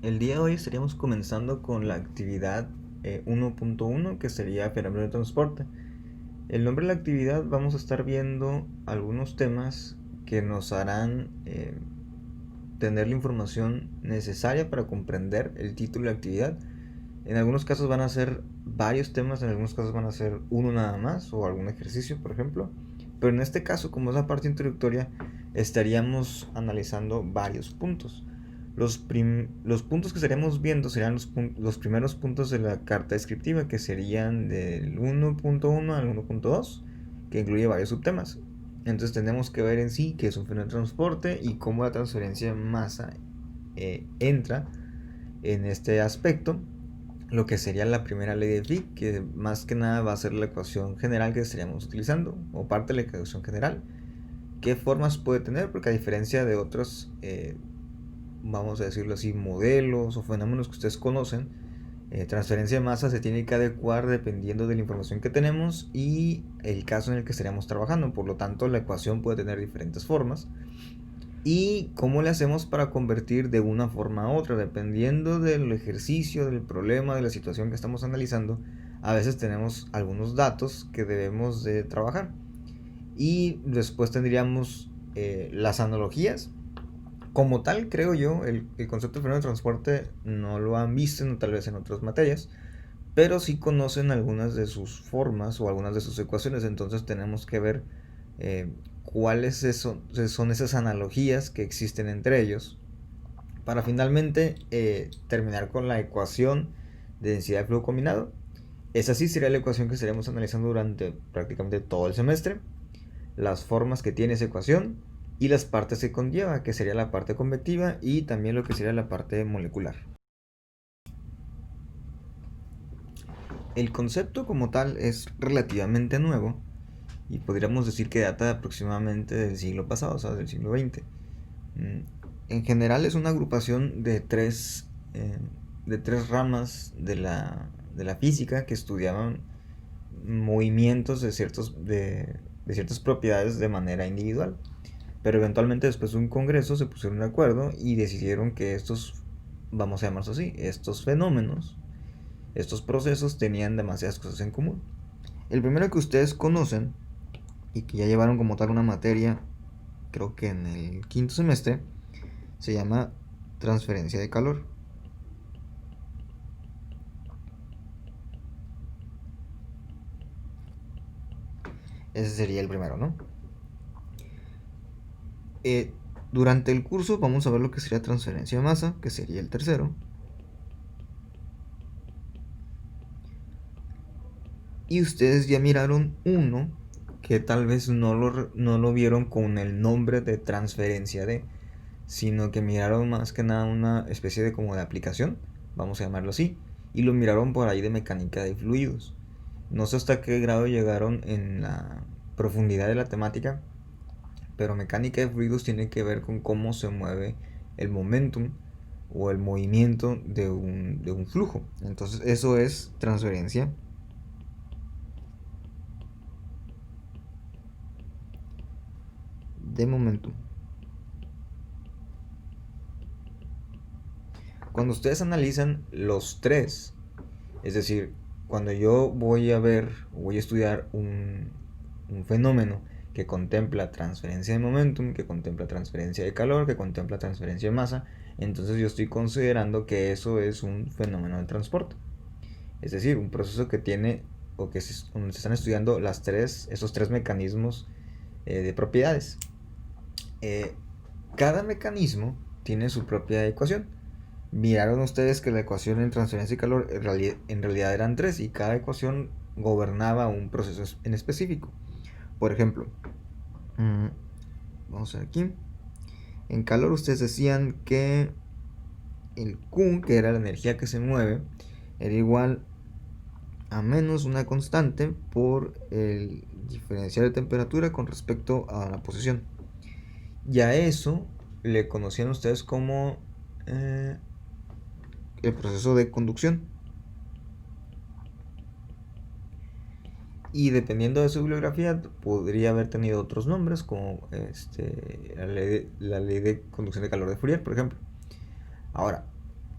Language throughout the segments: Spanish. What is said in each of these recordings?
El día de hoy estaríamos comenzando con la actividad 1.1, que sería fenómeno de transporte. El nombre de la actividad vamos a estar viendo algunos temas que nos harán tener la información necesaria para comprender el título de la actividad. En algunos casos van a ser varios temas, en algunos casos van a ser uno nada más o algún ejercicio, por ejemplo. Pero en este caso, como es la parte introductoria, estaríamos analizando varios puntos. Los puntos que estaríamos viendo serían los primeros puntos de la carta descriptiva, que serían del 1.1 al 1.2, que incluye varios subtemas. Entonces tenemos que ver en sí qué es un fenómeno de transporte y cómo la transferencia de masa entra en este aspecto. Lo que sería la primera ley de Fick, que más que nada va a ser la ecuación general que estaríamos utilizando, o parte de la ecuación general. ¿Qué formas puede tener? Porque a diferencia de otros vamos a decirlo así, modelos o fenómenos que ustedes conocen, transferencia de masa se tiene que adecuar dependiendo de la información que tenemos y el caso en el que estaríamos trabajando. Por lo tanto, la ecuación puede tener diferentes formas. ¿Y cómo le hacemos para convertir de una forma a otra? Dependiendo del ejercicio, del problema, de la situación que estamos analizando, a veces tenemos algunos datos que debemos de trabajar. Y después tendríamos las analogías. Como tal, creo yo, el concepto de fenómeno de transporte no lo han visto, no, tal vez en otras materias, pero sí conocen algunas de sus formas o algunas de sus ecuaciones. Entonces tenemos que ver cuáles son esas analogías que existen entre ellos para finalmente terminar con la ecuación de densidad de flujo combinado. Esa sí sería la ecuación que estaremos analizando durante prácticamente todo el semestre, las formas que tiene esa ecuación y las partes que conlleva, que sería la parte convectiva y también lo que sería la parte molecular. El concepto como tal es relativamente nuevo y podríamos decir que data aproximadamente del siglo pasado, o sea, del siglo XX. En general es una agrupación de tres ramas de la física que estudiaban movimientos de ciertas propiedades de manera individual. Pero eventualmente después de un congreso se pusieron de acuerdo y decidieron que estos, vamos a llamarlos así, estos fenómenos, estos procesos tenían demasiadas cosas en común. El primero que ustedes conocen y que ya llevaron como tal una materia, creo que en el quinto semestre, se llama transferencia de calor. Ese sería el primero, ¿no? Durante el curso vamos a ver lo que sería transferencia de masa, que sería el tercero. Y ustedes ya miraron uno que tal vez no lo vieron con el nombre de transferencia de, sino que miraron más que nada una especie de como de aplicación, vamos a llamarlo así, y lo miraron por ahí de mecánica de fluidos. No sé hasta qué grado llegaron en la profundidad de la temática, pero mecánica de fluidos tiene que ver con cómo se mueve el momentum o el movimiento de un flujo. Entonces eso es transferencia de momentum. Cuando ustedes analizan los tres, es decir, cuando yo voy a ver, voy a estudiar un fenómeno que contempla transferencia de momentum, que contempla transferencia de calor, que contempla transferencia de masa, entonces yo estoy considerando que eso es un fenómeno de transporte. Es decir, un proceso que tiene o que donde se están estudiando esos tres mecanismos de propiedades. Cada mecanismo tiene su propia ecuación. Miraron ustedes que la ecuación en transferencia de calor en realidad eran tres y cada ecuación gobernaba un proceso en específico. Por ejemplo, vamos a ver aquí. En calor ustedes decían que el Q, que era la energía que se mueve, era igual a menos una constante por el diferencial de temperatura con respecto a la posición. Y a eso le conocían ustedes como el proceso de conducción. Y dependiendo de su bibliografía podría haber tenido otros nombres como la ley de conducción de calor de Fourier, por ejemplo. Ahora,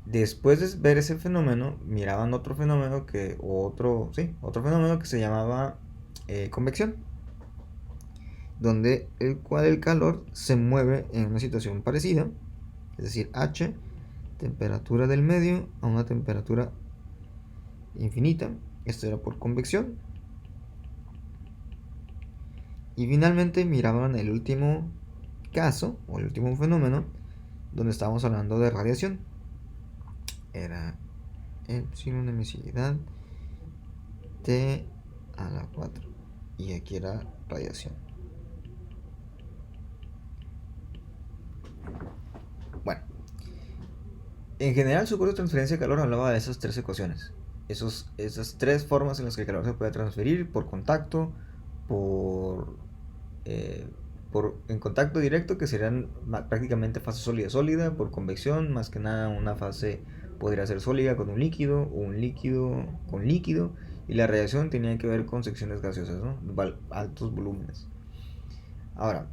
Después de ver ese fenómeno, miraban otro fenómeno que se llamaba convección, donde el calor se mueve en una situación parecida, es decir, H, temperatura del medio a una temperatura infinita. Esto era por convección. Y finalmente miraban el último caso, o el último fenómeno, donde estábamos hablando de radiación. Era epsilon emisividad T a la 4. Y aquí era radiación. Bueno, en general su curso de transferencia de calor hablaba de esas tres ecuaciones. Esas tres formas en las que el calor se puede transferir: por contacto, en contacto directo, que serían prácticamente fase sólida-sólida; por convección, más que nada una fase podría ser sólida con un líquido, o un líquido con líquido; y la radiación tenía que ver con secciones gaseosas, ¿no? Altos volúmenes. Ahora,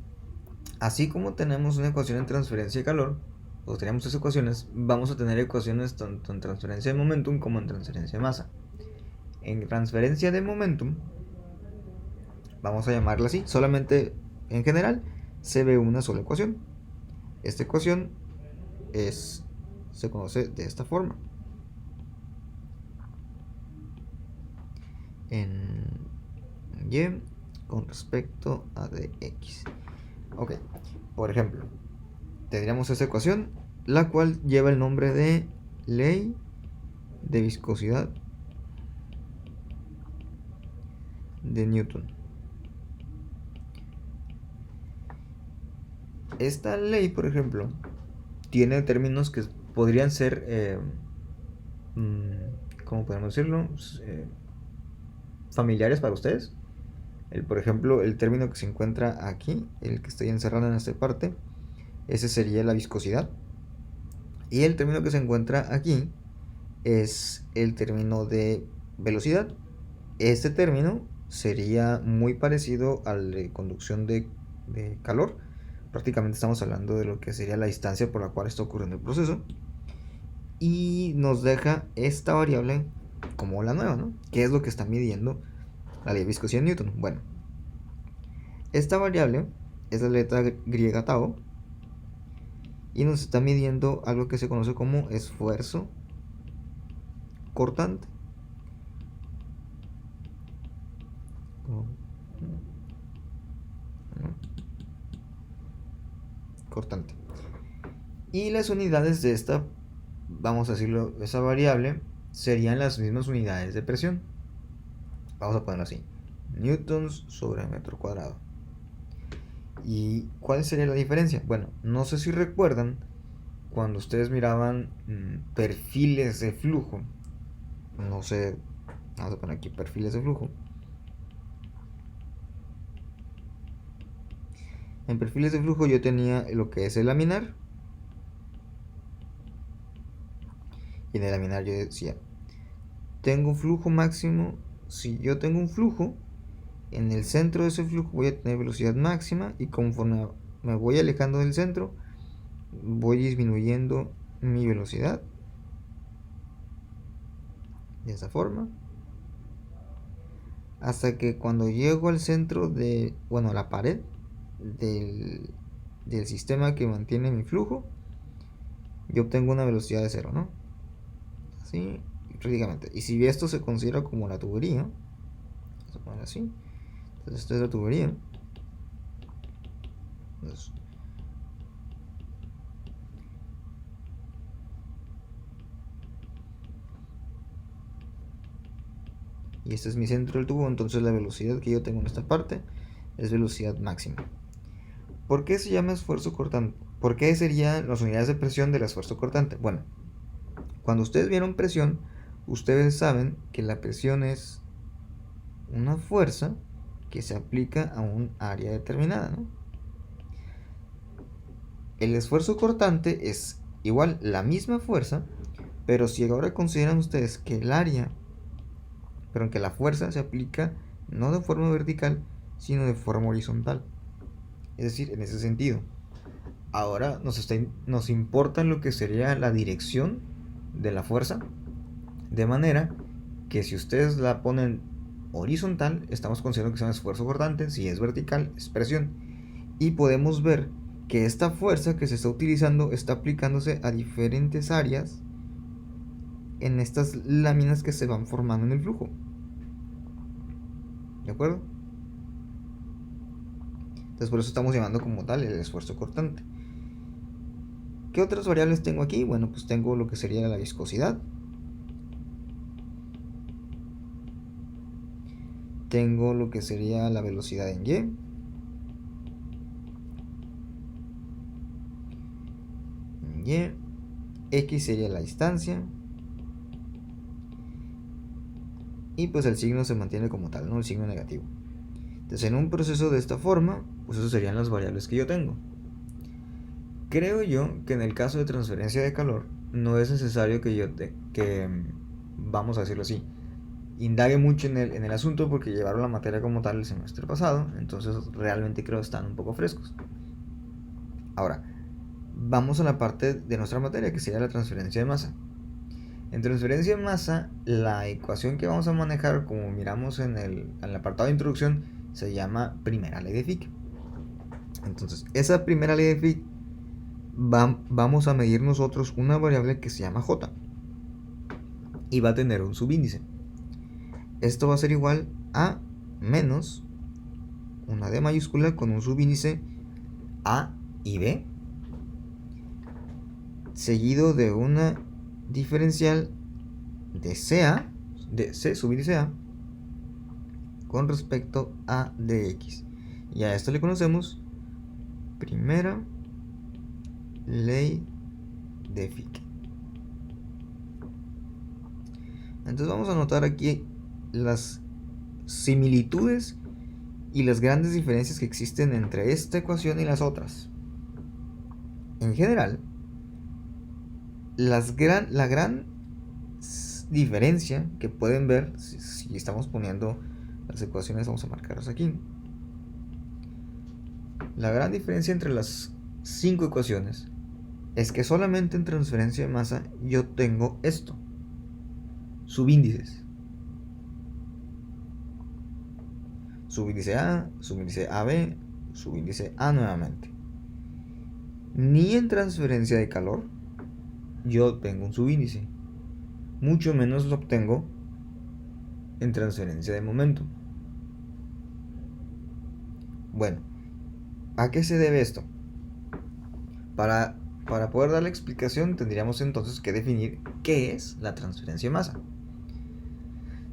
así como tenemos una ecuación en transferencia de calor, o tenemos tres ecuaciones, vamos a tener ecuaciones tanto en transferencia de momentum como en transferencia de masa. En transferencia de momentum, vamos a llamarla así, solamente en general se ve una sola ecuación. Esta ecuación se conoce de esta forma. En y con respecto a dx. Ok, por ejemplo, tendríamos esta ecuación, la cual lleva el nombre de ley de viscosidad de Newton. Esta ley, por ejemplo, tiene términos que podrían ser, ¿cómo podemos decirlo? Familiares para ustedes. Por ejemplo, el término que se encuentra aquí, el que estoy encerrando en esta parte, ese sería la viscosidad. Y el término que se encuentra aquí es el término de velocidad. Este término sería muy parecido al de conducción de calor. Prácticamente estamos hablando de lo que sería la distancia por la cual está ocurriendo el proceso. Y nos deja esta variable como la nueva, ¿no? ¿Qué es lo que está midiendo la ley de viscosidad de Newton? Bueno, esta variable es la letra griega tau, y nos está midiendo algo que se conoce como esfuerzo cortante. Y las unidades de esta, vamos a decirlo, esa variable, serían las mismas unidades de presión. Vamos a ponerlo así: newtons sobre metro cuadrado. ¿Y cuál sería la diferencia? Bueno, no sé si recuerdan cuando ustedes miraban perfiles de flujo. No sé, vamos a poner aquí perfiles de flujo. En perfiles de flujo yo tenía lo que es el laminar. Y en el laminar yo decía, tengo un flujo máximo. Si yo tengo un flujo, en el centro de ese flujo voy a tener velocidad máxima, y conforme me voy alejando del centro, voy disminuyendo mi velocidad de esa forma, hasta que cuando llego al centro a la pared del sistema que mantiene mi flujo, yo obtengo una velocidad de cero, ¿no? Así, prácticamente. Y si esto se considera como la tubería, vamos a poner así. Entonces esta es la tubería. Entonces, y este es mi centro del tubo. Entonces la velocidad que yo tengo en esta parte es velocidad máxima. ¿Por qué se llama esfuerzo cortante? ¿Por qué serían las unidades de presión del esfuerzo cortante? Bueno, cuando ustedes vieron presión, ustedes saben que la presión es una fuerza que se aplica a un área determinada, ¿no? El esfuerzo cortante es igual la misma fuerza, pero si ahora consideran ustedes que el área, pero que la fuerza se aplica no de forma vertical, sino de forma horizontal. Es decir, en ese sentido, ahora nos importa lo que sería la dirección de la fuerza, de manera que si ustedes la ponen horizontal, estamos considerando que es un esfuerzo cortante. Si es vertical, es presión. Y podemos ver que esta fuerza que se está utilizando está aplicándose a diferentes áreas en estas láminas que se van formando en el flujo. ¿De acuerdo? Entonces por eso estamos llamando como tal el esfuerzo cortante. ¿Qué otras variables tengo aquí? Bueno, pues tengo lo que sería la viscosidad. Tengo lo que sería la velocidad en Y. X sería la distancia. Y pues el signo se mantiene como tal, ¿no? El signo negativo. Entonces en un proceso de esta forma, pues eso serían las variables que yo tengo. Creo yo que en el caso de transferencia de calor no es necesario que vamos a decirlo así, indague mucho en el asunto, porque llevaron la materia como tal el semestre pasado. Entonces realmente creo que están un poco frescos. Ahora, vamos a la parte de nuestra materia, que sería la transferencia de masa. En transferencia de masa, la ecuación que vamos a manejar, como miramos en el apartado de introducción, se llama primera ley de Fick. Entonces, esa primera ley de Fick, vamos a medir nosotros una variable que se llama J, y va a tener un subíndice. Esto va a ser igual a menos una D mayúscula con un subíndice A y B, seguido de una diferencial de CA, de C subíndice A, con respecto a dx. Y a esto le conocemos primera ley de Fick. Entonces vamos a notar aquí las similitudes y las grandes diferencias que existen entre esta ecuación y las otras. En general, la gran diferencia que pueden ver, si estamos poniendo las ecuaciones, vamos a marcarlas aquí. La gran diferencia entre las 5 ecuaciones es que solamente en transferencia de masa yo tengo esto: subíndices. Subíndice A, subíndice AB, subíndice A nuevamente. Ni en transferencia de calor yo obtengo un subíndice, mucho menos lo obtengo en transferencia de momento. Bueno, ¿a qué se debe esto? Para poder dar la explicación, tendríamos entonces que definir qué es la transferencia de masa.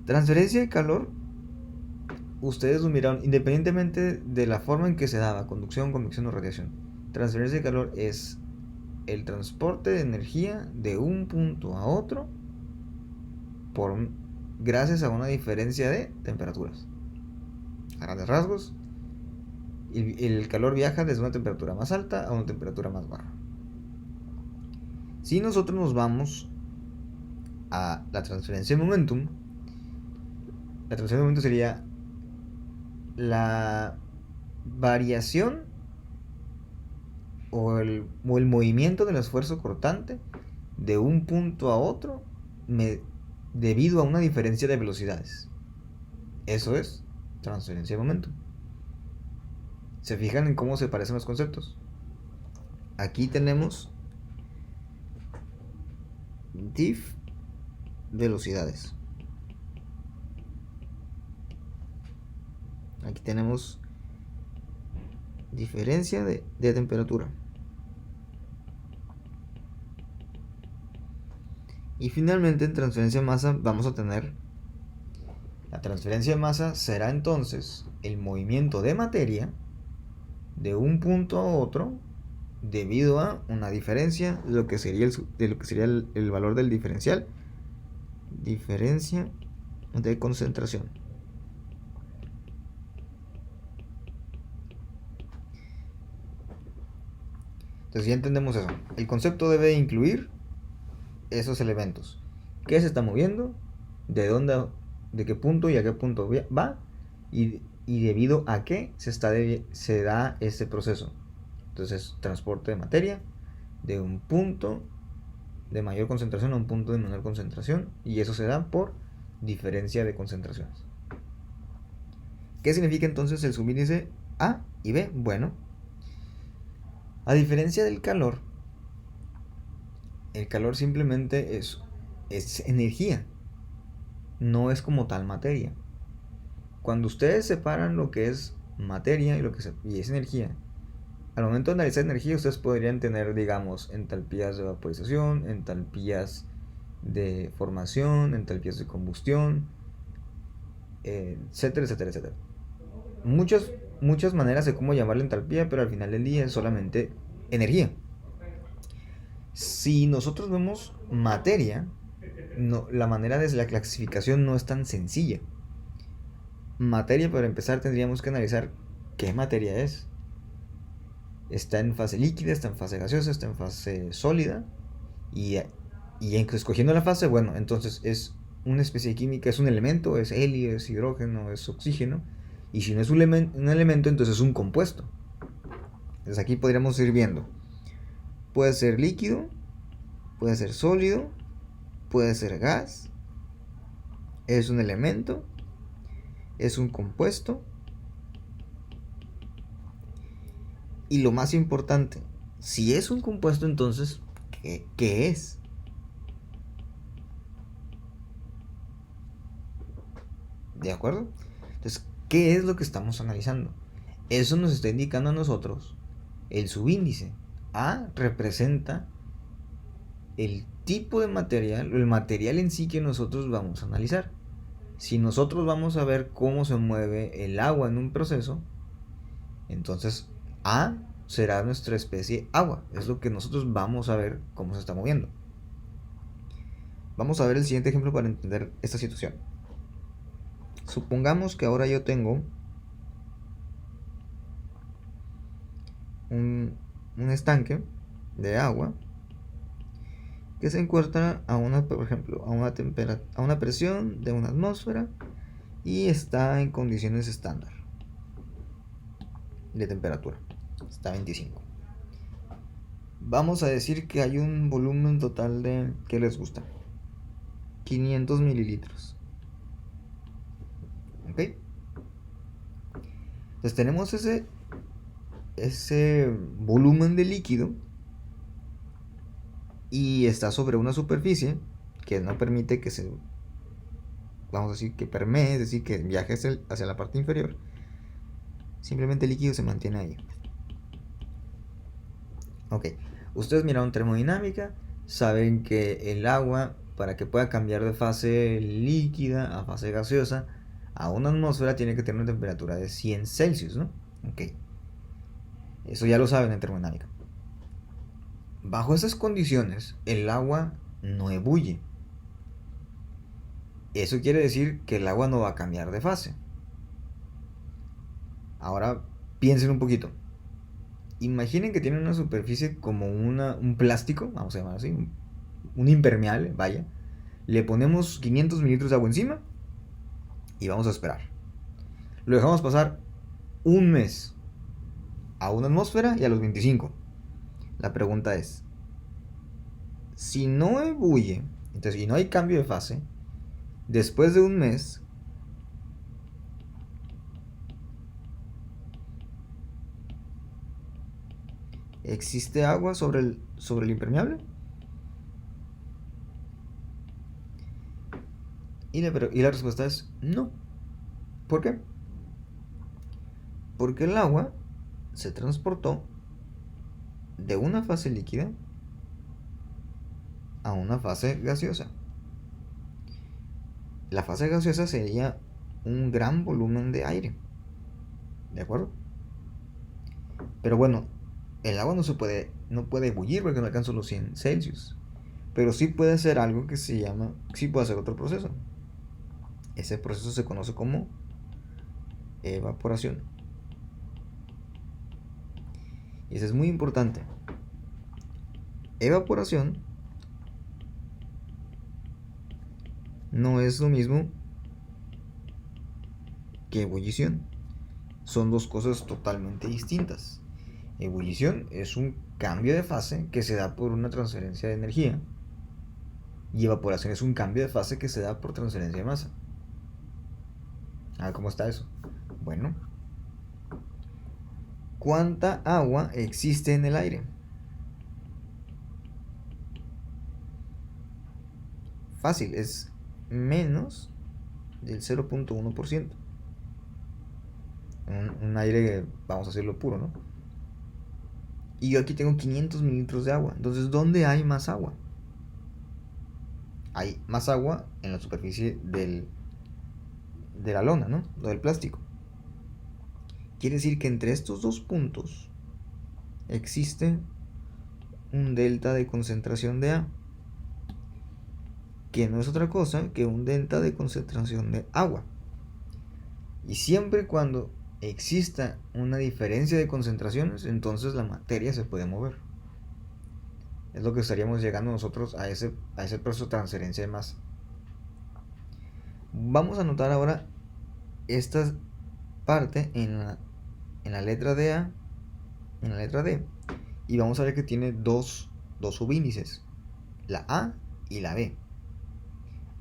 Transferencia de calor, ustedes lo miraron, independientemente de la forma en que se daba, conducción, convección o radiación. Transferencia de calor es el transporte de energía de un punto a otro gracias a una diferencia de temperaturas. A grandes rasgos, el calor viaja desde una temperatura más alta a una temperatura más baja. Si nosotros nos vamos a la transferencia de momentum, la transferencia de momento sería la variación o el movimiento del esfuerzo cortante de un punto a otro debido a una diferencia de velocidades. Eso es transferencia de momentum. ¿Se fijan en cómo se parecen los conceptos? Aquí tenemos diff velocidades. Aquí tenemos diferencia de temperatura. Y finalmente en transferencia de masa vamos a tener, la transferencia de masa será entonces el movimiento de materia de un punto a otro debido a una diferencia de lo que sería el valor del diferencia de concentración. Entonces ya entendemos eso. El concepto debe incluir esos elementos: qué se está moviendo, de qué punto y a qué punto va, y debido a qué se da ese proceso. Entonces, transporte de materia de un punto de mayor concentración a un punto de menor concentración, y eso se da por diferencia de concentraciones. ¿Qué significa entonces el subíndice A y B? Bueno, a diferencia del calor, el calor simplemente es energía, no es como tal materia. Cuando ustedes separan lo que es materia y es energía, al momento de analizar energía, ustedes podrían tener, digamos, entalpías de vaporización, entalpías de formación, entalpías de combustión, etcétera, etcétera, etcétera. Muchas maneras de cómo llamar la entalpía, pero al final del día es solamente energía. Si nosotros vemos materia, la manera de la clasificación no es tan sencilla. Materia, para empezar, tendríamos que analizar qué materia es. Está en fase líquida, está en fase gaseosa, está en fase sólida. Y escogiendo la fase, bueno, entonces es una especie de química, es un elemento, es helio, es hidrógeno, es oxígeno. Y si no es un elemento, entonces es un compuesto. Entonces aquí podríamos ir viendo. Puede ser líquido, puede ser sólido, puede ser gas, es un elemento, es un compuesto. Y lo más importante, si es un compuesto, entonces, ¿qué es? ¿De acuerdo? Entonces, ¿qué es lo que estamos analizando? Eso nos está indicando a nosotros el subíndice. A representa el tipo de material, o el material en sí que nosotros vamos a analizar. Si nosotros vamos a ver cómo se mueve el agua en un proceso, entonces A será nuestra especie agua. Es lo que nosotros vamos a ver cómo se está moviendo. Vamos a ver el siguiente ejemplo para entender esta situación. Supongamos que ahora yo tengo un estanque de agua que se encuentra por ejemplo, a una presión de una atmósfera y está en condiciones estándar de temperatura. Está a 25. Vamos a decir que hay un volumen total de, ¿qué les gusta? 500 mililitros. ¿Ok? Entonces tenemos ese volumen de líquido y está sobre una superficie que no permite que vamos a decir que permee, es decir, que viaje hacia la parte inferior. Simplemente el líquido se mantiene ahí. Ok, ustedes miraron termodinámica, saben que el agua, para que pueda cambiar de fase líquida a fase gaseosa a una atmósfera, tiene que tener una temperatura de 100 Celsius, ¿no? Ok, eso ya lo saben en termodinámica. Bajo esas condiciones, el agua no ebulle. Eso quiere decir que el agua no va a cambiar de fase. Ahora piensen un poquito. Imaginen que tienen una superficie como un plástico, vamos a llamar así, un impermeable, vaya. Le ponemos 500 mililitros de agua encima y vamos a esperar. Lo dejamos pasar un mes a una atmósfera y a los 25. La pregunta es, si no ebulle, entonces, y no hay cambio de fase, después de un mes, ¿existe agua sobre el impermeable? Y la respuesta es no. ¿Por qué? Porque el agua se transportó de una fase líquida a una fase gaseosa. La fase gaseosa sería un gran volumen de aire. ¿De acuerdo? Pero bueno, el agua no puede ebullir porque no alcanza los 100 Celsius. Pero sí puede hacer algo que sí puede hacer otro proceso. Ese proceso se conoce como evaporación. Y eso es muy importante. Evaporación no es lo mismo que ebullición. Son dos cosas totalmente distintas. Ebullición es un cambio de fase que se da por una transferencia de energía. Y evaporación es un cambio de fase que se da por transferencia de masa. A ver cómo está eso. Bueno, ¿cuánta agua existe en el aire? Fácil, es menos del 0.1%. Un aire, vamos a decirlo puro, ¿no? Y yo aquí tengo 500 mililitros de agua. Entonces, ¿dónde hay más agua? Hay más agua en la superficie de la lona, ¿no? O del plástico. Quiere decir que entre estos dos puntos existe un delta de concentración de A, que no es otra cosa que un delta de concentración de agua. Y siempre y cuando exista una diferencia de concentraciones, entonces la materia se puede mover. Es lo que estaríamos llegando nosotros a ese proceso de transferencia de masa. Vamos a anotar ahora esta parte en la letra de A, en la letra D, y vamos a ver que tiene dos subíndices, la A y la B.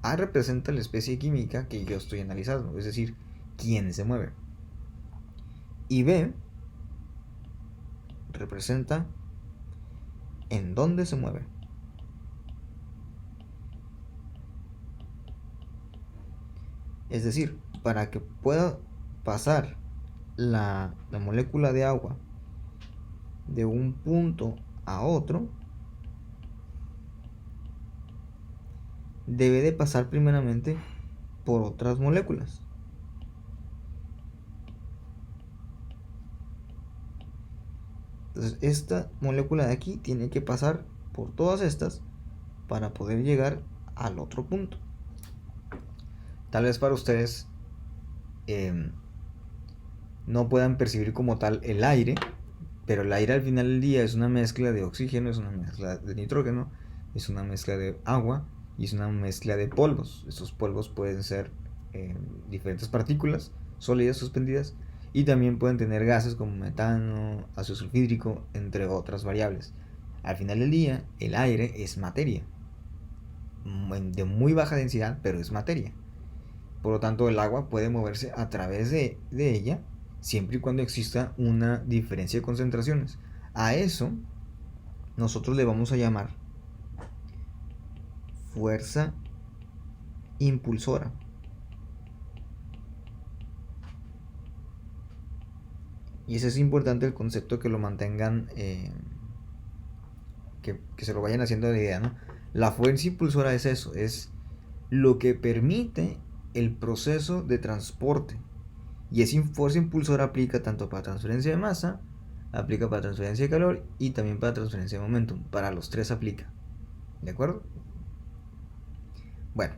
A representa la especie química que yo estoy analizando, es decir, quién se mueve. Y B representa en dónde se mueve. Es decir, para que pueda pasar la molécula de agua de un punto a otro, debe de pasar primeramente por otras moléculas. Entonces esta molécula de aquí tiene que pasar por todas estas para poder llegar al otro punto. Tal vez para ustedes no puedan percibir como tal el aire, pero el aire al final del día es una mezcla de oxígeno, es una mezcla de nitrógeno, es una mezcla de agua y es una mezcla de polvos. Estos polvos pueden ser diferentes partículas sólidas suspendidas y también pueden tener gases como metano, ácido sulfídrico, entre otras variables. Al final del día, el aire es materia, de muy baja densidad, pero es materia. Por lo tanto, el agua puede moverse a través de ella siempre y cuando exista una diferencia de concentraciones. A eso nosotros le vamos a llamar fuerza impulsora. Y ese es importante el concepto, que lo mantengan, que se lo vayan haciendo de la idea, ¿no? La fuerza impulsora es eso, es lo que permite el proceso de transporte. Y esa fuerza impulsora aplica tanto para transferencia de masa, aplica para transferencia de calor y también para transferencia de momentum. Para los tres aplica. ¿De acuerdo? Bueno,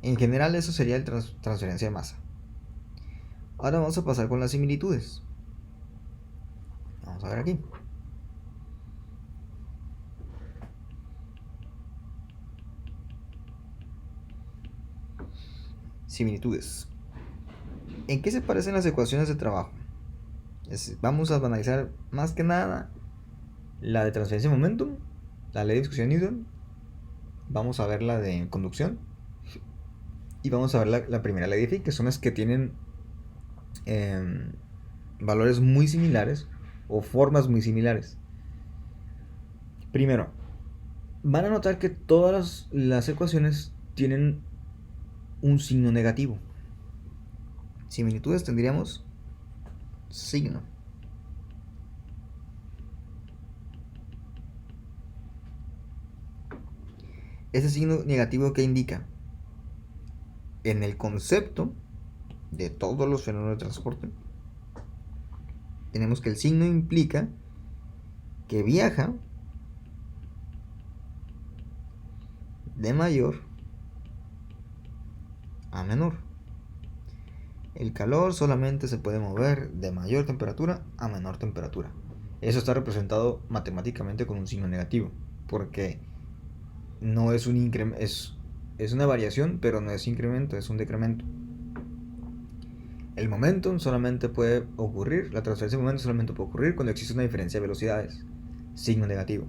en general eso sería el transferencia de masa. Ahora vamos a pasar con las similitudes. Vamos a ver aquí. Similitudes. ¿En qué se parecen las ecuaciones de trabajo? Vamos a analizar más que nada la de transferencia de momentum, la ley de discusión de Newton, vamos a ver la de conducción y vamos a ver la primera ley de Fick, que son las que tienen valores muy similares o formas muy similares. Primero, van a notar que todas las ecuaciones tienen un signo negativo. Similitudes tendríamos signo. Ese signo negativo, ¿qué indica? En el concepto de todos los fenómenos de transporte, tenemos que el signo implica que viaja de mayor a menor. El calor solamente se puede mover de mayor temperatura a menor temperatura. Eso está representado matemáticamente con un signo negativo, porque no es un incremento, es una variación, pero no es incremento, es un decremento. El momentum solamente puede ocurrir, la transferencia de momentum solamente puede ocurrir cuando existe una diferencia de velocidades, signo negativo.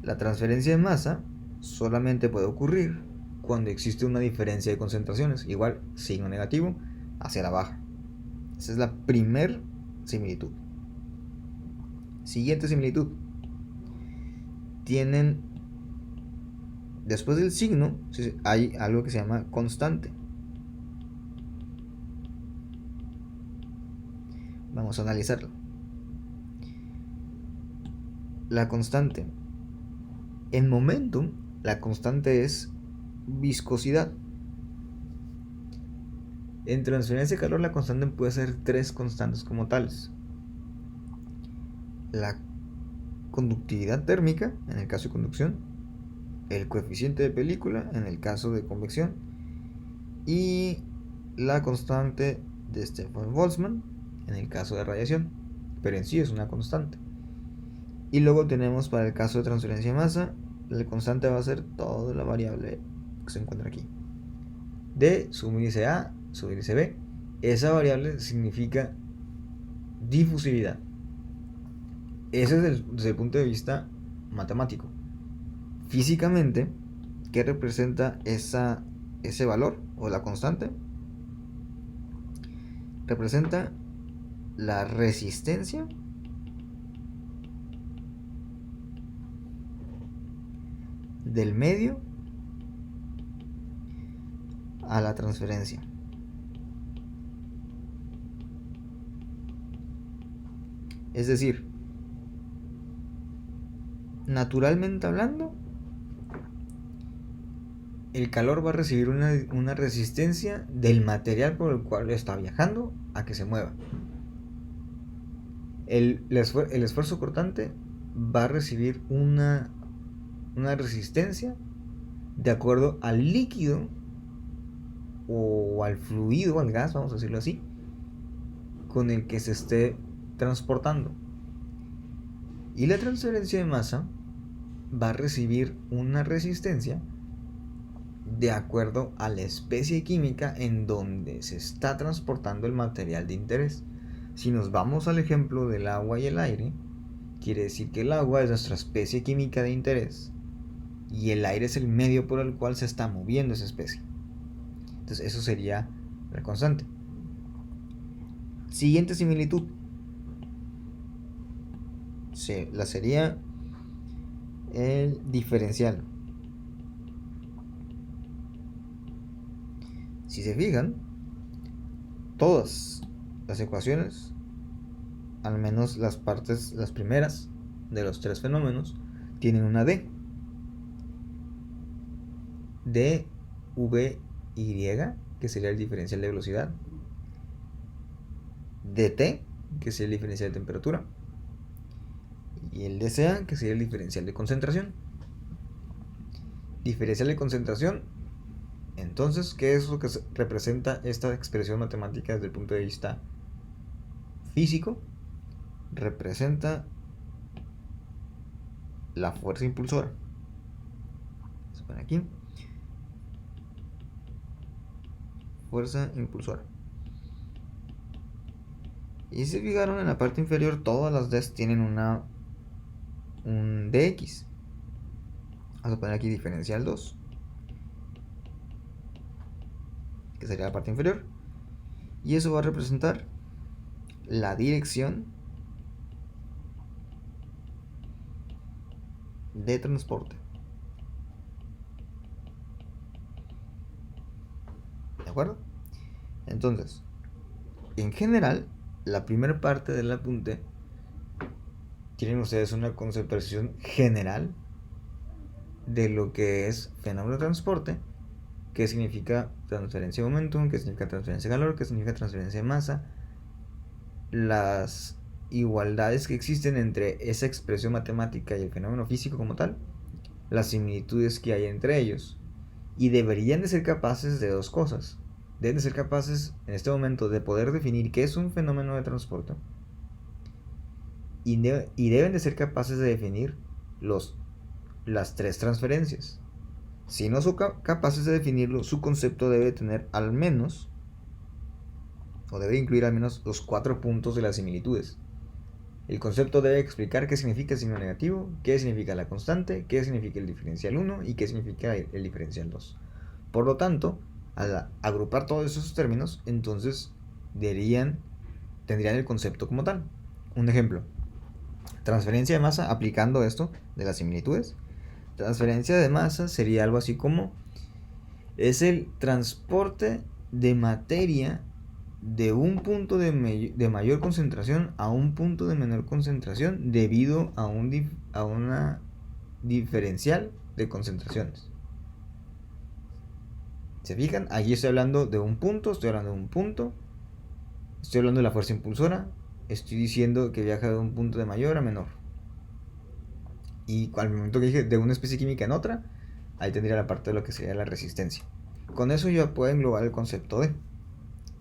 La transferencia de masa solamente puede ocurrir cuando existe una diferencia de concentraciones, igual signo negativo hacia la baja. Esa es la primer similitud. Siguiente similitud. Tienen, después del signo, hay algo que se llama constante. Vamos a analizarlo. La constante. En momentum, la constante es viscosidad. En transferencia de calor, la constante puede ser 3 constantes como tales. La conductividad térmica, en el caso de conducción, el coeficiente de película, en el caso de convección, y la constante de Stefan-Boltzmann, en el caso de radiación, pero en sí es una constante. Y luego tenemos para el caso de transferencia de masa, la constante va a ser toda la variable que se encuentra aquí. D, subíndice A, subíndice B. Esa variable significa difusividad. Ese es desde el punto de vista matemático. Físicamente, ¿qué representa ese valor o la constante? Representa la resistencia del medio a la transferencia. Es decir, naturalmente hablando, el calor va a recibir una resistencia del material por el cual está viajando a que se mueva. El esfuerzo cortante va a recibir una resistencia de acuerdo al líquido o al fluido, al gas, vamos a decirlo así, con el que se esté transportando. Y la transferencia de masa va a recibir una resistencia de acuerdo a la especie química en donde se está transportando el material de interés. Si nos vamos al ejemplo del agua y el aire, quiere decir que el agua es nuestra especie química de interés y el aire es el medio por el cual se está moviendo esa especie. Entonces eso sería la constante. Siguiente similitud. La sería el diferencial. Si se fijan, todas las ecuaciones, al menos las primeras de los 3 fenómenos, tienen una D. dVy, que sería el diferencial de velocidad. dt, que sería el diferencial de temperatura. Y el dCA, que sería el diferencial de concentración. Diferencial de concentración. Entonces, ¿qué es lo que representa esta expresión matemática desde el punto de vista físico? Representa la fuerza impulsora. Se pone aquí. Fuerza impulsora. Y si se fijaron, en la parte inferior todas las Ds tienen un dx. Vamos a poner aquí diferencial 2, que sería la parte inferior, y eso va a representar la dirección de transporte. ¿De acuerdo? Entonces, en general, la primera parte del apunte, tienen ustedes una conceptualización general de lo que es fenómeno de transporte, qué significa transferencia de momentum, qué significa transferencia de calor, qué significa transferencia de masa, las igualdades que existen entre esa expresión matemática y el fenómeno físico como tal, las similitudes que hay entre ellos, y deberían de ser capaces de dos cosas. Deben de ser capaces en este momento de poder definir qué es un fenómeno de transporte, y deben de ser capaces de definir las 3 transferencias. Si no son capaces de definirlo, su concepto debe tener al menos, o debe incluir al menos los 4 puntos de las similitudes. El concepto debe explicar qué significa el signo negativo, qué significa la constante, qué significa el diferencial 1 y qué significa el diferencial 2. Por lo tanto, al agrupar todos esos términos, entonces tendrían el concepto como tal. Un ejemplo, transferencia de masa, aplicando esto de las similitudes. Transferencia de masa sería algo así como: es el transporte de materia de un punto de mayor concentración a un punto de menor concentración debido a una diferencial de concentraciones. ¿Se fijan? Aquí estoy hablando de un punto, estoy hablando de la fuerza impulsora, estoy diciendo que viaja de un punto de mayor a menor. Y al momento que dije de una especie química en otra, ahí tendría la parte de lo que sería la resistencia. Con eso ya puedo englobar el concepto de.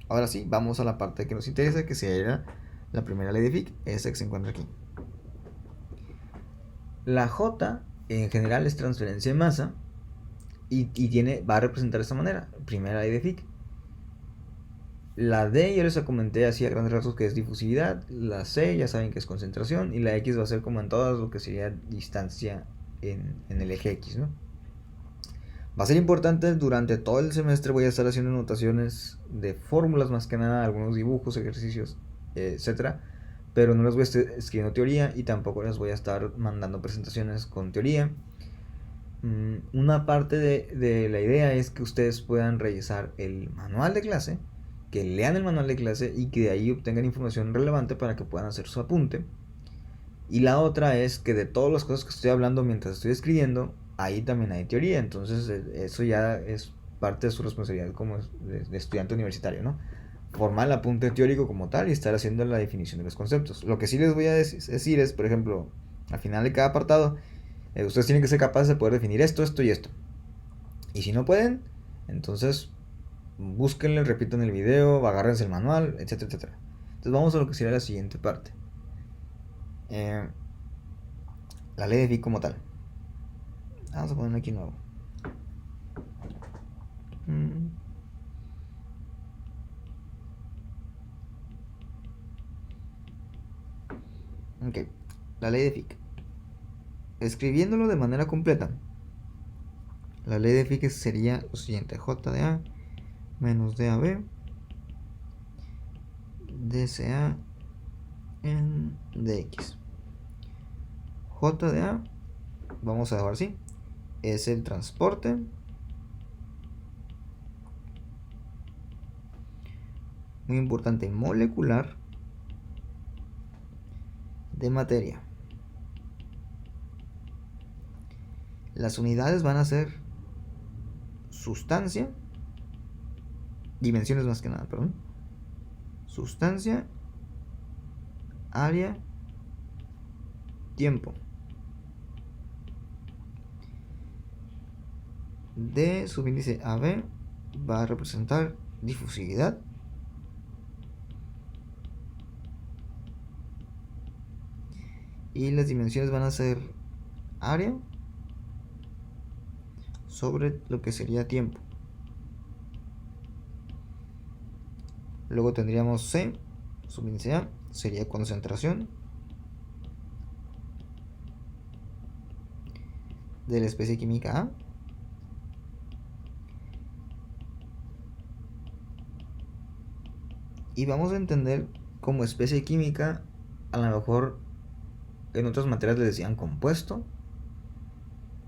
Ahora sí, vamos a la parte que nos interesa, que sería la primera ley de Fick, esa que se encuentra aquí. La J en general es transferencia de masa y va a representar de esta manera, primera ley de Fick. La D yo les comenté así a grandes rasgos que es difusividad, la C ya saben que es concentración y la X va a ser como en todas lo que sería distancia en el eje X, ¿no? Va a ser importante, durante todo el semestre voy a estar haciendo anotaciones de fórmulas más que nada, algunos dibujos, ejercicios, etcétera, pero no les voy a estar escribiendo teoría y tampoco les voy a estar mandando presentaciones con teoría. Una parte de la idea es que ustedes puedan revisar el manual de clase, que lean el manual de clase y que de ahí obtengan información relevante para que puedan hacer su apunte. Y la otra es que de todas las cosas que estoy hablando mientras estoy escribiendo, ahí también hay teoría, entonces eso ya es parte de su responsabilidad como de estudiante universitario, ¿no? Formar el apunte teórico como tal y estar haciendo la definición de los conceptos. Lo que sí les voy a decir es, por ejemplo, al final de cada apartado, ustedes tienen que ser capaces de poder definir esto, esto y esto. Y si no pueden, entonces búsquenle, repitan el video, agárrense el manual, etcétera, etcétera. Entonces vamos a lo que sería la siguiente parte. La ley de Fick como tal. Vamos a poner aquí nuevo. Ok, la ley de Fick. Escribiéndolo de manera completa, la ley de Fick sería lo siguiente: J de A menos D a B DCA en DX. J de A, vamos a dejar así, es el transporte muy importante molecular de materia. Las unidades van a ser sustancia, dimensiones más que nada, perdón. Sustancia, área, tiempo. D subíndice AB va a representar difusividad. Y las dimensiones van a ser área sobre lo que sería tiempo. Luego tendríamos C, subíndice A, sería concentración de la especie química A. Y vamos a entender como especie química, a lo mejor en otras materias le decían compuesto,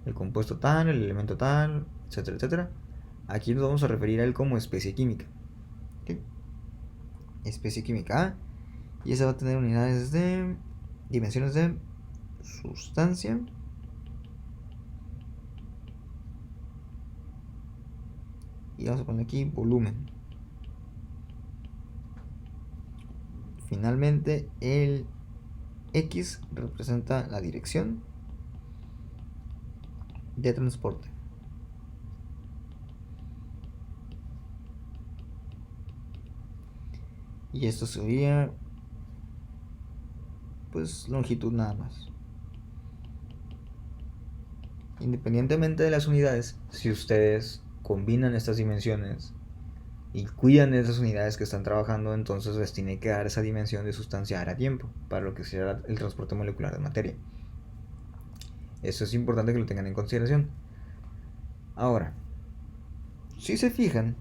el compuesto tal, el elemento tal, etcétera, etcétera. Aquí nos vamos a referir a él como especie química. ¿Okay? Especie química A, y esa va a tener unidades de dimensiones de sustancia, y vamos a poner aquí volumen. Finalmente el X representa la dirección de transporte. Y esto sería pues longitud nada más. Independientemente de las unidades, si ustedes combinan estas dimensiones y cuidan esas unidades que están trabajando, entonces les tiene que dar esa dimensión de sustancia a tiempo para lo que será el transporte molecular de materia. Eso es importante que lo tengan en consideración. Ahora, si se fijan,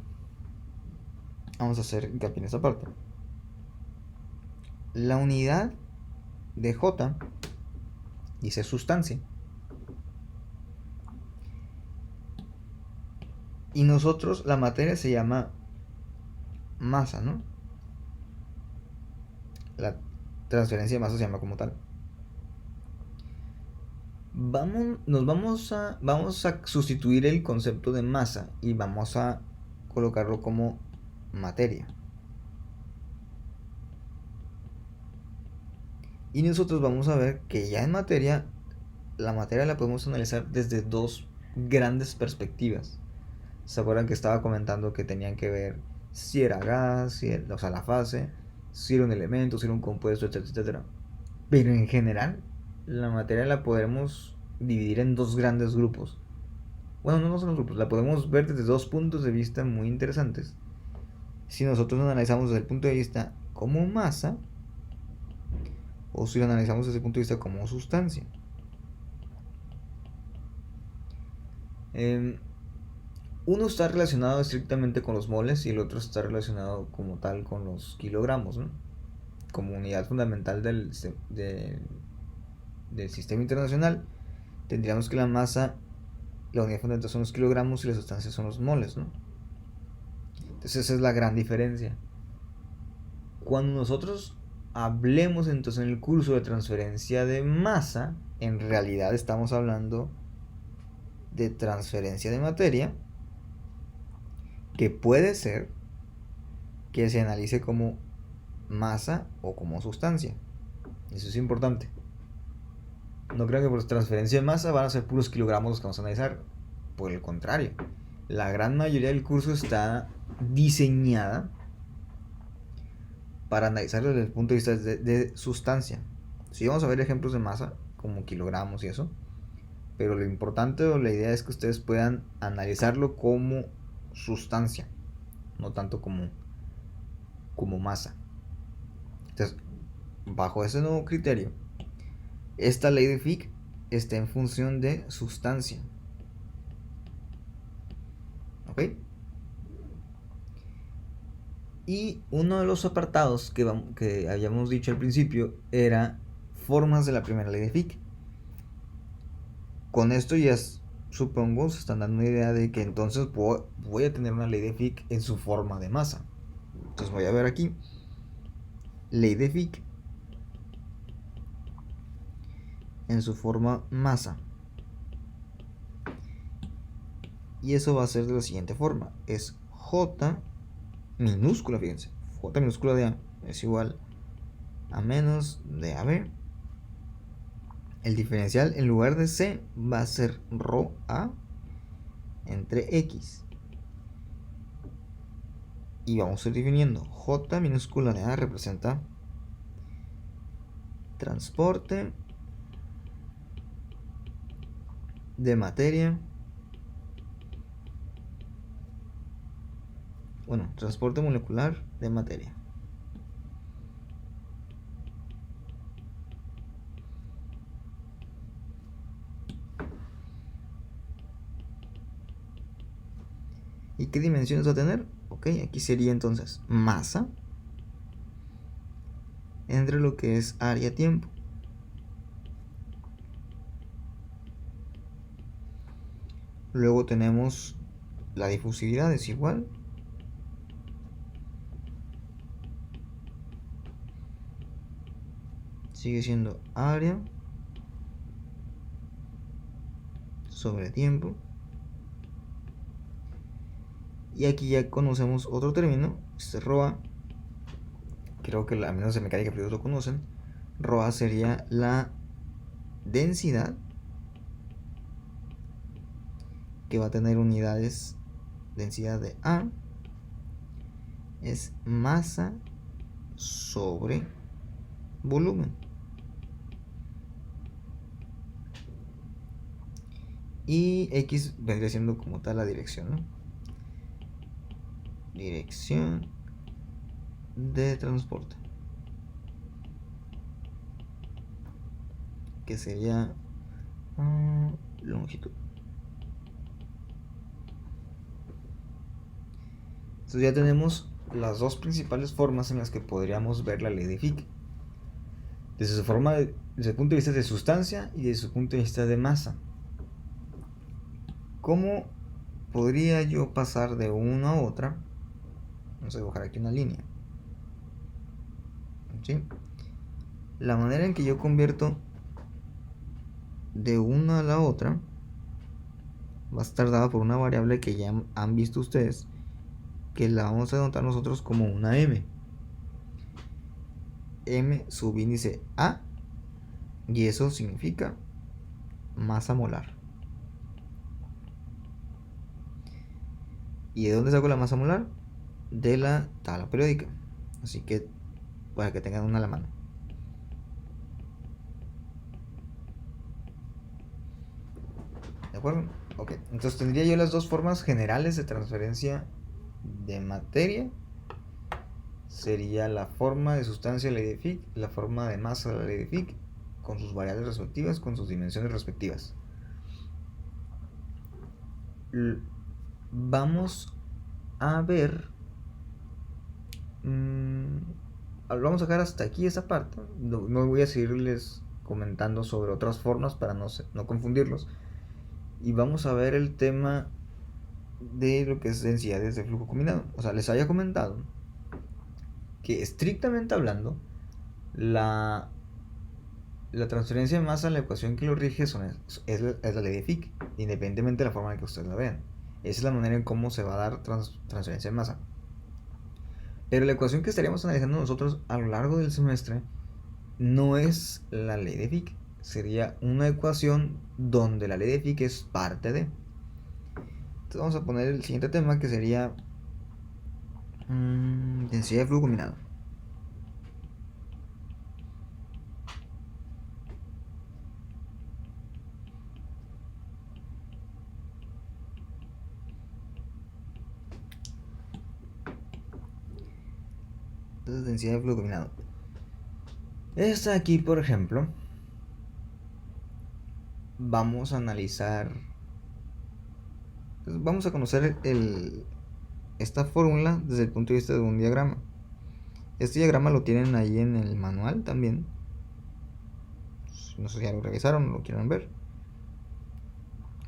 vamos a hacer hincapié en esta parte. La unidad de J dice sustancia. Y nosotros, la materia se llama masa, ¿no? La transferencia de masa se llama como tal. Vamos a sustituir el concepto de masa y vamos a colocarlo como materia. Y nosotros vamos a ver que ya en materia, la materia la podemos analizar desde dos grandes perspectivas. ¿Se acuerdan que estaba comentando que tenían que ver si era gas, o sea, la fase, si era un elemento, si era un compuesto, etcétera, etcétera? Pero en general, la materia la podemos dividir en dos grandes grupos. Bueno, no son los grupos, la podemos ver desde dos puntos de vista muy interesantes. Si nosotros lo analizamos desde el punto de vista como masa, o si lo analizamos desde el punto de vista como sustancia. Uno está relacionado estrictamente con los moles y el otro está relacionado como tal con los kilogramos, ¿no? Como unidad fundamental del sistema internacional, tendríamos que la masa, la unidad fundamental son los kilogramos y la sustancia son los moles, ¿no? Entonces esa es la gran diferencia. Cuando nosotros hablemos entonces en el curso de transferencia de masa, en realidad estamos hablando de transferencia de materia, que puede ser que se analice como masa o como sustancia. Eso es importante. No creo que por transferencia de masa van a ser puros kilogramos los que vamos a analizar. Por el contrario, la gran mayoría del curso está diseñada para analizarlo desde el punto de vista de sustancia. Sí, vamos a ver ejemplos de masa, como kilogramos y eso, pero lo importante o la idea es que ustedes puedan analizarlo como sustancia, no tanto como masa. Entonces, bajo ese nuevo criterio, esta ley de Fick está en función de sustancia. ¿Ok? Y uno de los apartados que habíamos dicho al principio era formas de la primera ley de Fick. Con esto ya supongo se están dando una idea de que entonces voy a tener una ley de Fick en su forma de masa. Entonces voy a ver aquí ley de Fick en su forma masa. Y eso va a ser de la siguiente forma. Es J minúscula, fíjense. J minúscula de A es igual a menos de AB. El diferencial en lugar de C va a ser ρ A entre X. Y vamos a ir definiendo. J minúscula de A representa transporte de materia. Bueno, transporte molecular de materia. ¿Y qué dimensiones va a tener? Ok, aquí sería entonces masa entre lo que es área-tiempo. Luego tenemos la difusividad, es igual sigue siendo área sobre tiempo. Y aquí ya conocemos otro término, este ρ. Creo que al menos en mecánica fluidos lo conocen. ρ sería la densidad que va a tener unidades. Densidad de A es masa sobre volumen. Y X vendría siendo como tal la dirección, ¿no? dirección de transporte, que sería longitud. Entonces ya tenemos las dos principales formas en las que podríamos ver la ley de Fick. Desde el punto de vista de sustancia y desde su punto de vista de masa. ¿Cómo podría yo pasar de una a otra? Vamos a dibujar aquí una línea. ¿Sí? La manera en que yo convierto de una a la otra va a estar dada por una variable que ya han visto ustedes, que la vamos a anotar nosotros como una m subíndice A, y eso significa masa molar. ¿Y de dónde saco la masa molar? De la tabla periódica. Así que para que tengan una a la mano. ¿De acuerdo? Ok, entonces tendría yo las dos formas generales de transferencia de materia. Sería la forma de sustancia de la ley de Fick, la forma de masa de la ley de Fick, con sus variables respectivas, con sus dimensiones respectivas. Vamos a ver, vamos a dejar hasta aquí esa parte. No voy a seguirles comentando sobre otras formas para no confundirlos. Y vamos a ver el tema de lo que es densidades de flujo combinado. O sea, les había comentado que estrictamente hablando, la transferencia de masa, la ecuación que lo rige es la ley de Fick, independientemente de la forma en que ustedes la vean. Esa es la manera en cómo se va a dar transferencia de masa. Pero la ecuación que estaríamos analizando nosotros a lo largo del semestre no es la ley de Fick. Sería una ecuación donde la ley de Fick es parte de. Entonces vamos a poner el siguiente tema, que sería densidad de flujo combinado. Entonces, densidad de flujo combinado. Esta aquí, por ejemplo, vamos a analizar, vamos a conocer esta fórmula desde el punto de vista de un diagrama. Este diagrama lo tienen ahí en el manual también. No sé si ya lo revisaron o lo quieren ver.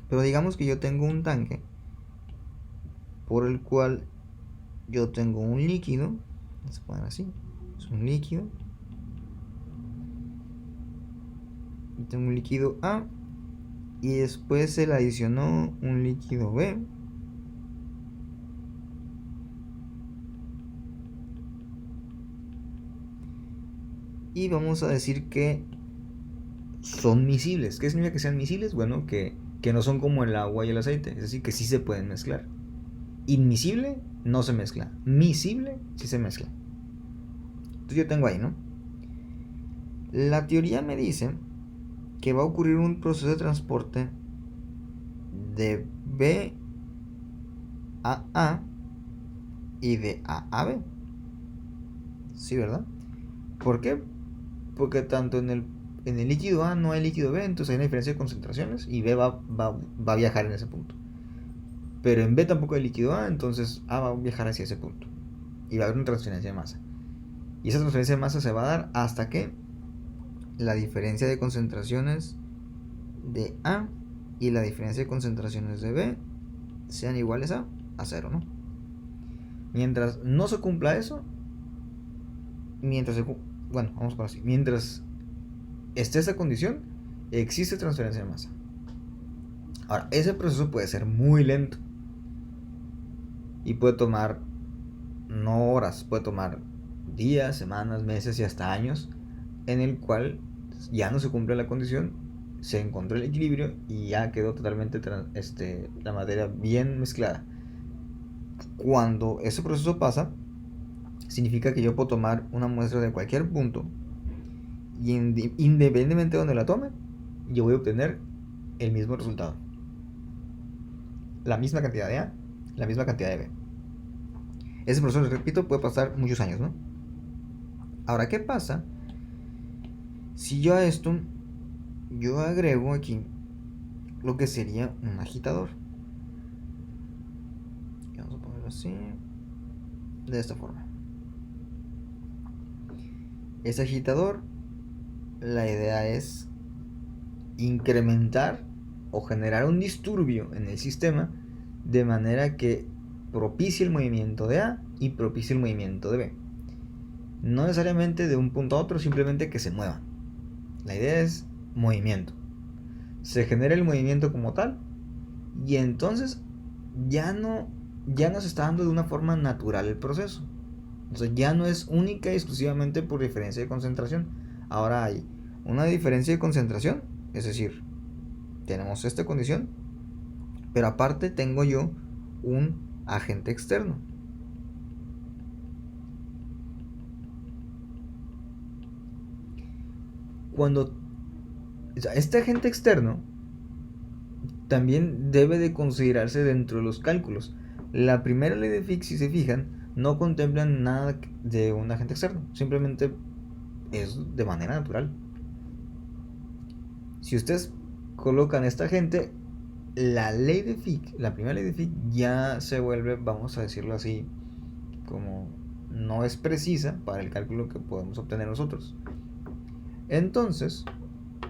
Pero digamos que yo tengo un tanque por el cual yo tengo un líquido. Vamos a poner así. Es un líquido. Y tengo un líquido A. Y después se le adicionó un líquido B. Y vamos a decir que son miscibles. ¿Qué significa que sean miscibles? Bueno, que no son como el agua y el aceite. Es decir, que sí se pueden mezclar. Inmiscible no se mezcla. Miscible sí se mezcla. Entonces yo tengo ahí, ¿no? La teoría me dice que va a ocurrir un proceso de transporte de B a A y de A a B. Sí, ¿verdad? ¿Por qué? Porque tanto en el líquido A no hay líquido B, entonces hay una diferencia de concentraciones y B va a viajar en ese punto. Pero en B tampoco hay líquido A, entonces A va a viajar hacia ese punto. Y va a haber una transferencia de masa. Y esa transferencia de masa se va a dar hasta que la diferencia de concentraciones de A y la diferencia de concentraciones de B sean iguales a 0, ¿no? Mientras no se cumpla eso, vamos por así, mientras esté esa condición, existe transferencia de masa. Ahora, ese proceso puede ser muy lento y puede tomar no horas, puede tomar días, semanas, meses y hasta años, en el cual ya no se cumple la condición, se encontró el equilibrio y ya quedó totalmente la materia bien mezclada. Cuando ese proceso pasa, significa que yo puedo tomar una muestra de cualquier punto y independientemente de donde la tome, yo voy a obtener el mismo resultado. La misma cantidad de A, la misma cantidad de B. Ese proceso, repito, puede pasar muchos años, ¿no? Ahora, ¿qué pasa si yo a esto yo agrego aquí lo que sería un agitador? Vamos a ponerlo así, de esta forma. Ese agitador, la idea es incrementar o generar un disturbio en el sistema de manera que propicie el movimiento de A y propicie el movimiento de B. No necesariamente de un punto a otro, simplemente que se muevan. La idea es movimiento. Se genera el movimiento como tal y entonces ya no se está dando de una forma natural el proceso. O sea, ya no es única y exclusivamente por diferencia de concentración. Ahora hay una diferencia de concentración, es decir, tenemos esta condición, pero aparte tengo yo un agente externo. Cuando este agente externo también debe de considerarse dentro de los cálculos. La primera ley de Fick, si se fijan, no contempla nada de un agente externo, simplemente es de manera natural. Si ustedes colocan esta agente, la ley de Fick, la primera ley de Fick ya se vuelve, vamos a decirlo así, como no es precisa para el cálculo que podemos obtener nosotros. Entonces,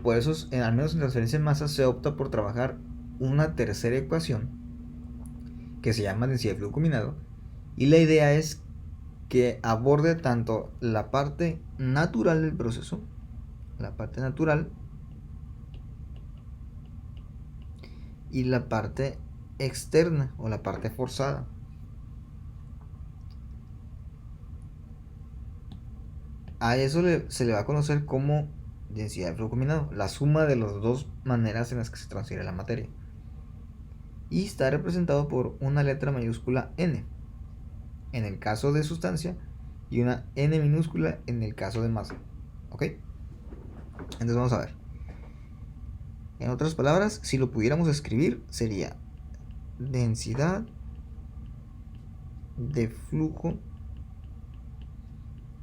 por eso, al menos en transferencia de masa, se opta por trabajar una tercera ecuación que se llama densidad de flujo combinado, y la idea es que aborde tanto la parte natural del proceso, la parte natural, y la parte externa o la parte forzada. A eso se le va a conocer como densidad de flujo combinado, la suma de las dos maneras en las que se transfiere la materia. Y está representado por una letra mayúscula N en el caso de sustancia y una N minúscula en el caso de masa. ¿Ok? Entonces vamos a ver. En otras palabras, si lo pudiéramos escribir, sería densidad de flujo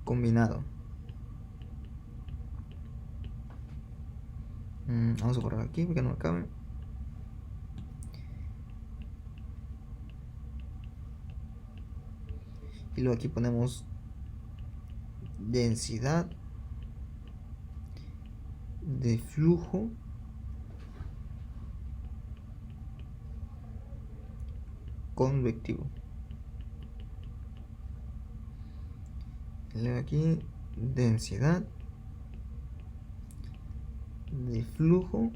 combinado. Vamos a borrar aquí porque no acabe. Y luego aquí ponemos densidad de flujo convectivo. Y luego aquí densidad de flujo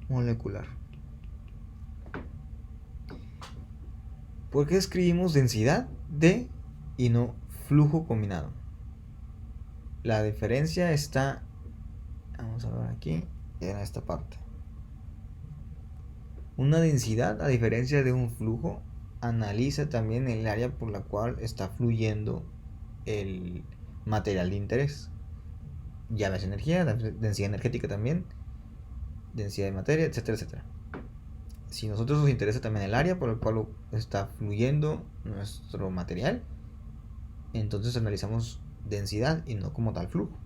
molecular. ¿Por qué escribimos densidad de y no flujo combinado? La diferencia está, vamos a ver aquí, en esta parte. Una densidad, a diferencia de un flujo, analiza también el área por la cual está fluyendo el material de interés. Llámese energía, densidad energética también, densidad de materia, etcétera, etcétera. Si a nosotros nos interesa también el área por el cual está fluyendo nuestro material, entonces analizamos densidad y no como tal flujo.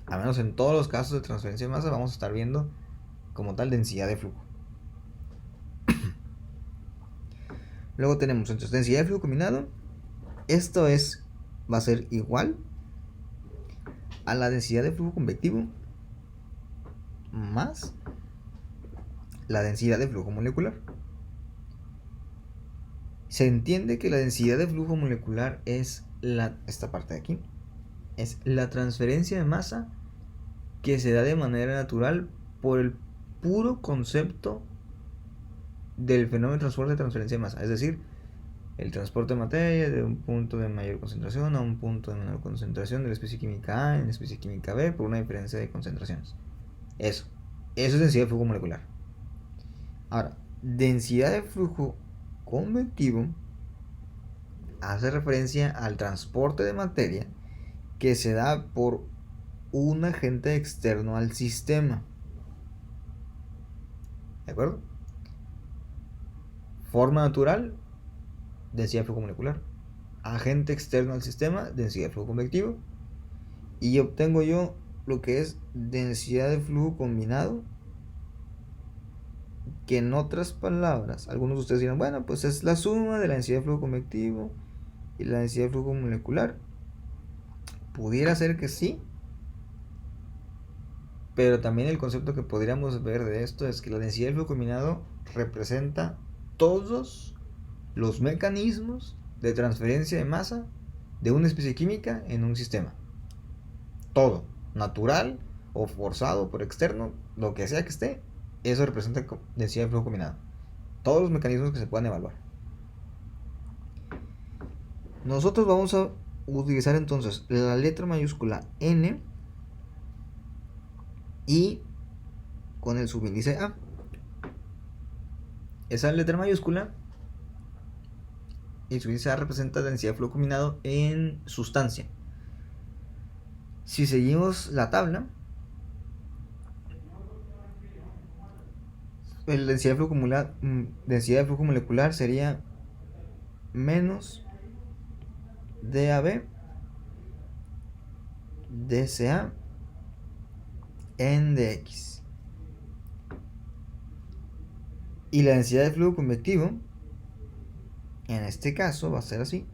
Al menos en todos los casos de transferencia de masa vamos a estar viendo como tal densidad de flujo. Luego tenemos entonces densidad de flujo combinado. Esto va a ser igual a la densidad de flujo convectivo más la densidad de flujo molecular. Se entiende que la densidad de flujo molecular es esta parte de aquí. Es la transferencia de masa que se da de manera natural por el puro concepto del fenómeno de transporte de transferencia de masa. Es decir, el transporte de materia de un punto de mayor concentración a un punto de menor concentración de la especie química A en la especie química B por una diferencia de concentraciones. Eso es densidad de flujo molecular. Ahora, densidad de flujo convectivo hace referencia al transporte de materia que se da por un agente externo al sistema. ¿De acuerdo? Forma natural, densidad de flujo molecular. Agente externo al sistema, densidad de flujo convectivo. Y obtengo yo lo que es densidad de flujo combinado, que en otras palabras, algunos de ustedes dirán, bueno, pues es la suma de la densidad de flujo convectivo y la densidad de flujo molecular. Pudiera ser que sí, pero también el concepto que podríamos ver de esto es que la densidad de flujo combinado representa todos los mecanismos de transferencia de masa de una especie química en un sistema. Todo, natural o forzado por externo, lo que sea que esté, eso representa densidad de flujo combinado. Todos los mecanismos que se puedan evaluar. Nosotros vamos a utilizar entonces la letra mayúscula N y con el subíndice A. Esa letra mayúscula y subíndice A representa densidad de flujo combinado en sustancia. Si seguimos la tabla, la densidad de flujo molecular sería menos DAB DCA en dx. Y la densidad de flujo convectivo, en este caso, va a ser así.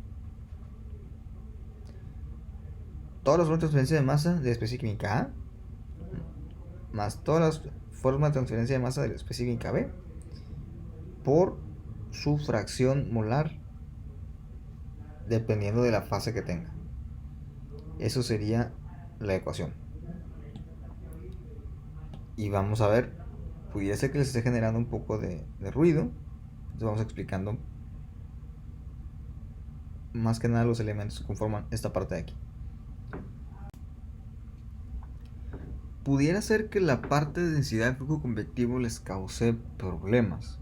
Todas las formas de transferencia de masa de la especie química A más todas las formas de transferencia de masa de la especie química B por su fracción molar dependiendo de la fase que tenga. Eso sería la ecuación. Y vamos a ver, pudiera ser que les esté generando un poco de ruido. Entonces vamos explicando más que nada los elementos que conforman esta parte de aquí. Pudiera ser que la parte de densidad de flujo convectivo les cause problemas,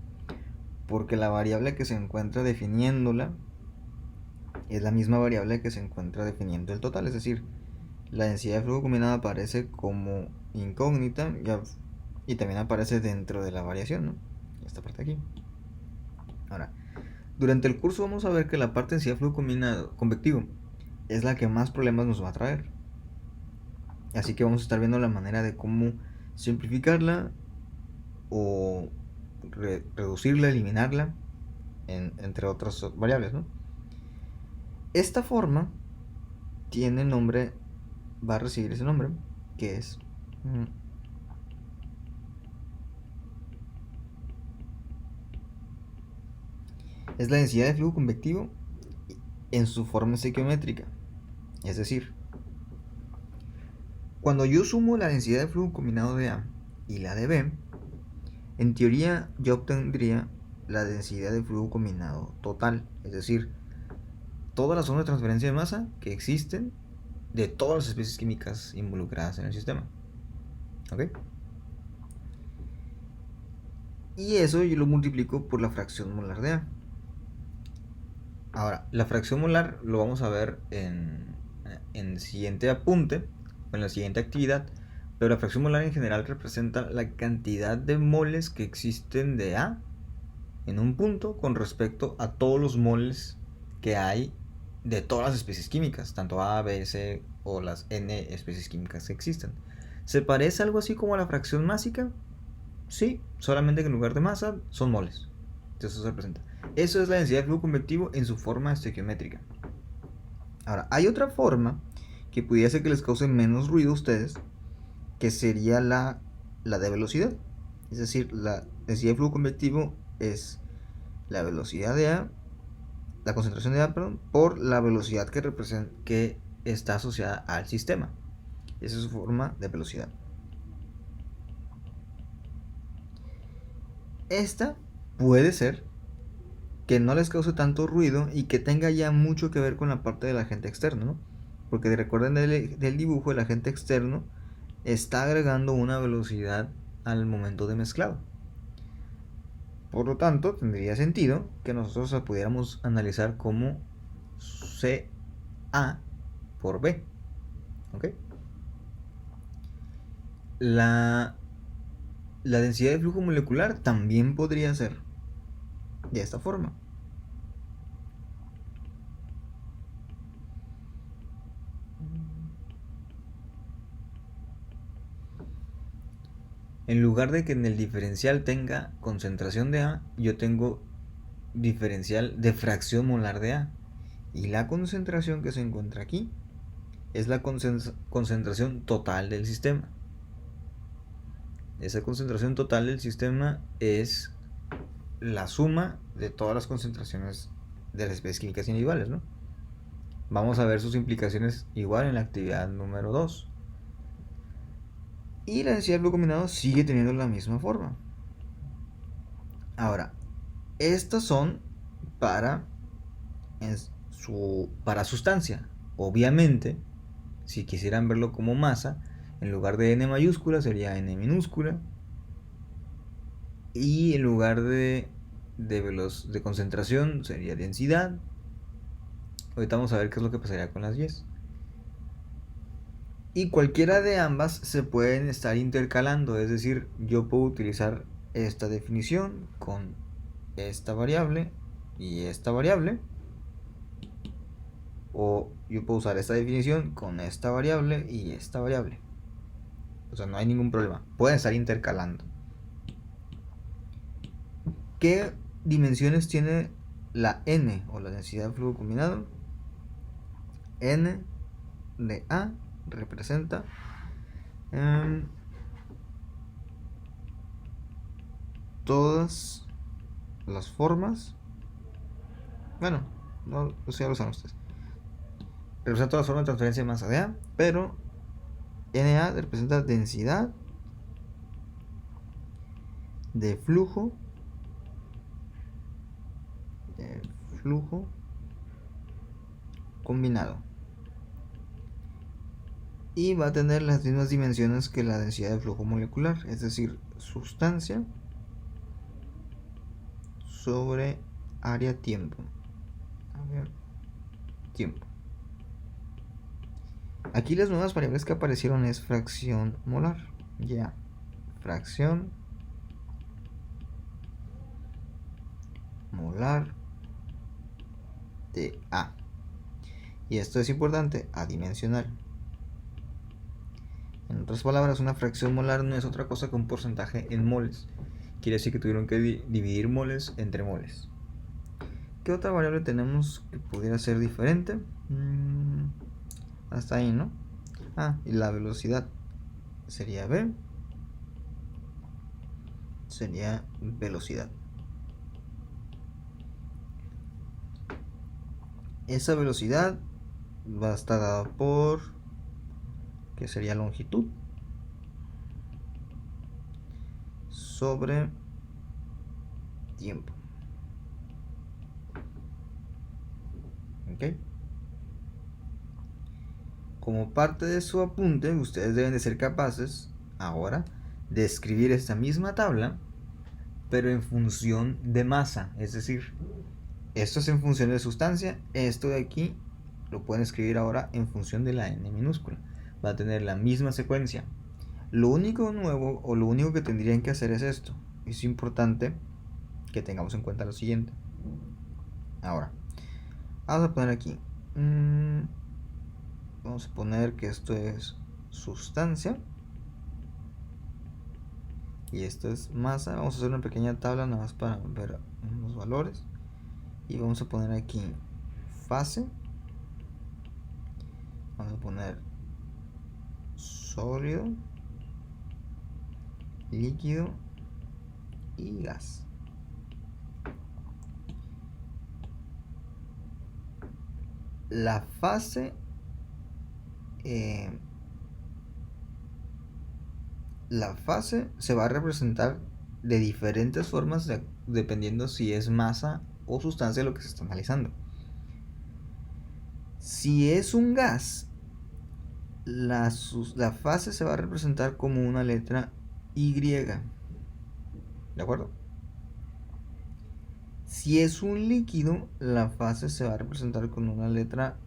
porque la variable que se encuentra definiéndola es la misma variable que se encuentra definiendo el total, es decir, la densidad de flujo combinado aparece como incógnita y también aparece dentro de la variación, ¿no? Esta parte de aquí. Ahora, durante el curso vamos a ver que la parte de densidad de flujo combinado convectivo es la que más problemas nos va a traer. Así que vamos a estar viendo la manera de cómo simplificarla o reducirla, eliminarla, entre otras variables, ¿no? Esta forma tiene nombre, va a recibir ese nombre, que es la densidad de flujo convectivo en su forma estequiométrica. Es decir, cuando yo sumo la densidad de flujo combinado de A y la de B, en teoría yo obtendría la densidad de flujo combinado total, es decir, todas las zonas de transferencia de masa que existen de todas las especies químicas involucradas en el sistema. ¿Ok? Y eso yo lo multiplico por la fracción molar de A. Ahora, la fracción molar lo vamos a ver en el siguiente apunte, o en la siguiente actividad, pero la fracción molar en general representa la cantidad de moles que existen de A en un punto con respecto a todos los moles que hay de todas las especies químicas, tanto A, B, C o las N especies químicas que existen. ¿Se parece algo así como a la fracción másica? Sí, solamente que en lugar de masa son moles. Entonces eso se representa. Eso es la densidad de flujo convectivo en su forma estequiométrica. Ahora, hay otra forma que pudiera ser que les cause menos ruido a ustedes, que sería la de velocidad. Es decir, la densidad de flujo convectivo es la velocidad de A, la concentración de A, perdón, por la velocidad que está asociada al sistema. Esa es su forma de velocidad. Esta puede ser que no les cause tanto ruido y que tenga ya mucho que ver con la parte del agente externo, ¿no? Porque recuerden del dibujo, el agente externo está agregando una velocidad al momento de mezclado. Por lo tanto, tendría sentido que nosotros la pudiéramos analizar como CA por B. ¿Ok? La densidad de flujo molecular también podría ser de esta forma. En lugar de que en el diferencial tenga concentración de A, yo tengo diferencial de fracción molar de A. Y la concentración que se encuentra aquí es la concentración total del sistema. Esa concentración total del sistema es la suma de todas las concentraciones de las especies químicas individuales, ¿no? Vamos a ver sus implicaciones igual en la actividad número 2. Y la densidad del flujo combinado sigue teniendo la misma forma. Ahora, estas son para sustancia. Obviamente, si quisieran verlo como masa, en lugar de n mayúscula sería n minúscula. Y en lugar de concentración sería densidad. Ahorita vamos a ver qué es lo que pasaría con las Y's. Y cualquiera de ambas se pueden estar intercalando, es decir, yo puedo utilizar esta definición con esta variable y esta variable, o yo puedo usar esta definición con esta variable y esta variable. O sea, no hay ningún problema, pueden estar intercalando. ¿Qué dimensiones tiene la n o la densidad de flujo combinado? N de A representa todas las formas. Bueno, no sé, ya lo saben ustedes. Representa todas las formas de transferencia de masa de A, pero NA representa densidad de flujo combinado. Y va a tener las mismas dimensiones que la densidad de flujo molecular, es decir, sustancia sobre área-tiempo. Aquí las nuevas variables que aparecieron es fracción molar. Ya, fracción molar de A. Y esto es importante, adimensional. En otras palabras, una fracción molar no es otra cosa que un porcentaje en moles. Quiere decir que tuvieron que dividir moles entre moles. ¿Qué otra variable tenemos que pudiera ser diferente? Hasta ahí, ¿no? Y la velocidad sería V. Sería velocidad. Esa velocidad va a estar dada por, que sería longitud sobre tiempo. ¿Ok? Como parte de su apunte, ustedes deben de ser capaces ahora de escribir esta misma tabla, pero en función de masa. Es decir, esto es en función de sustancia, esto de aquí lo pueden escribir ahora en función de la n minúscula. Va a tener la misma secuencia. Lo único nuevo o lo único que tendrían que hacer es esto. Es importante que tengamos en cuenta lo siguiente. Ahora, vamos a poner aquí. Vamos a poner que esto es sustancia. Y esto es masa. Vamos a hacer una pequeña tabla nada más para ver los valores. Y vamos a poner aquí fase. Vamos a poner sólido, líquido y gas. La fase se va a representar de diferentes formas dependiendo si es masa o sustancia lo que se está analizando. Si es un gas, la fase se va a representar como una letra Y. ¿De acuerdo? Si es un líquido, la fase se va a representar con una letra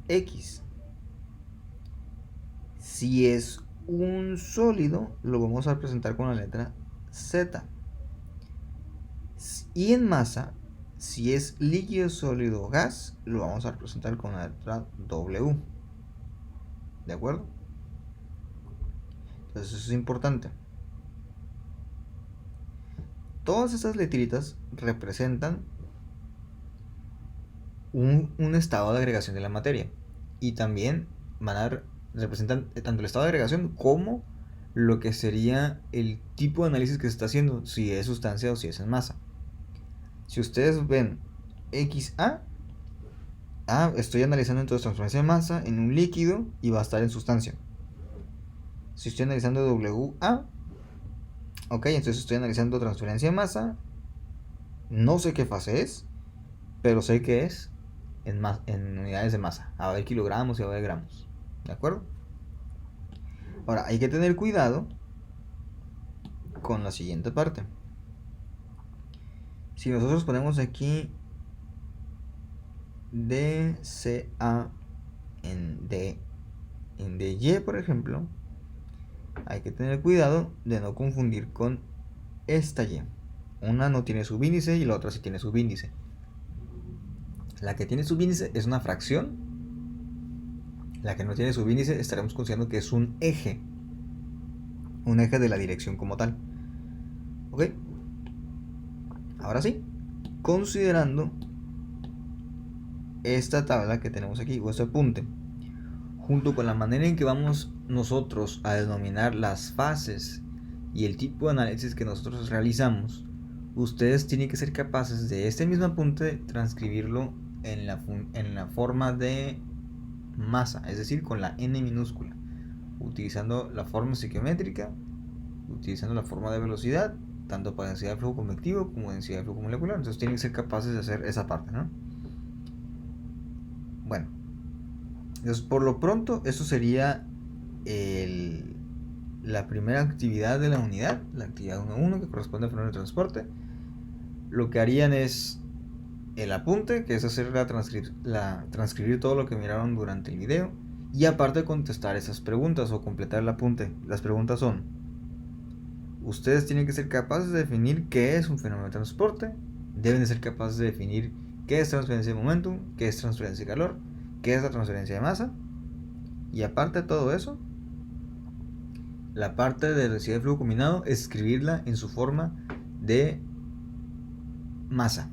X. Si es un sólido, lo vamos a representar con la letra Z. Y en masa, si es líquido, sólido o gas, lo vamos a representar con la letra W. ¿De acuerdo? Entonces eso es importante. Todas estas letritas representan un estado de agregación de la materia. Y también representan tanto el estado de agregación como lo que sería el tipo de análisis que se está haciendo, si es sustancia o si es en masa. Si ustedes ven XA, estoy analizando entonces transferencia de masa en un líquido y va a estar en sustancia. Si estoy analizando WA, ok, entonces estoy analizando transferencia de masa. No sé qué fase es, pero sé que es en unidades de masa. A ver kilogramos y a ver gramos. ¿De acuerdo? Ahora, hay que tener cuidado con la siguiente parte. Si nosotros ponemos aquí DCA en DY, por ejemplo, hay que tener cuidado de no confundir con esta Y. Una no tiene subíndice y la otra sí tiene subíndice. La que tiene subíndice es una fracción. La que no tiene subíndice estaremos considerando que es un eje. Un eje de la dirección como tal. ¿Ok? Ahora sí, considerando esta tabla que tenemos aquí, o este apunte, junto con la manera en que vamos nosotros a denominar las fases y el tipo de análisis que nosotros realizamos, ustedes tienen que ser capaces de este mismo apunte transcribirlo en la forma de masa, es decir, con la n minúscula, utilizando la forma estequiométrica, utilizando la forma de velocidad, tanto para densidad de flujo convectivo como densidad de flujo molecular. Entonces tienen que ser capaces de hacer esa parte, ¿no? Bueno, entonces por lo pronto eso sería la primera actividad de la unidad, la actividad 1.1, que corresponde al fenómeno de transporte. Lo que harían es el apunte, que es hacer transcribir todo lo que miraron durante el video, y aparte contestar esas preguntas o completar el apunte. Las preguntas son: ustedes tienen que ser capaces de definir qué es un fenómeno de transporte, deben de ser capaces de definir qué es transferencia de momentum, qué es transferencia de calor, qué es la transferencia de masa, y aparte de todo eso, la parte de densidad de flujo combinado, escribirla en su forma de masa.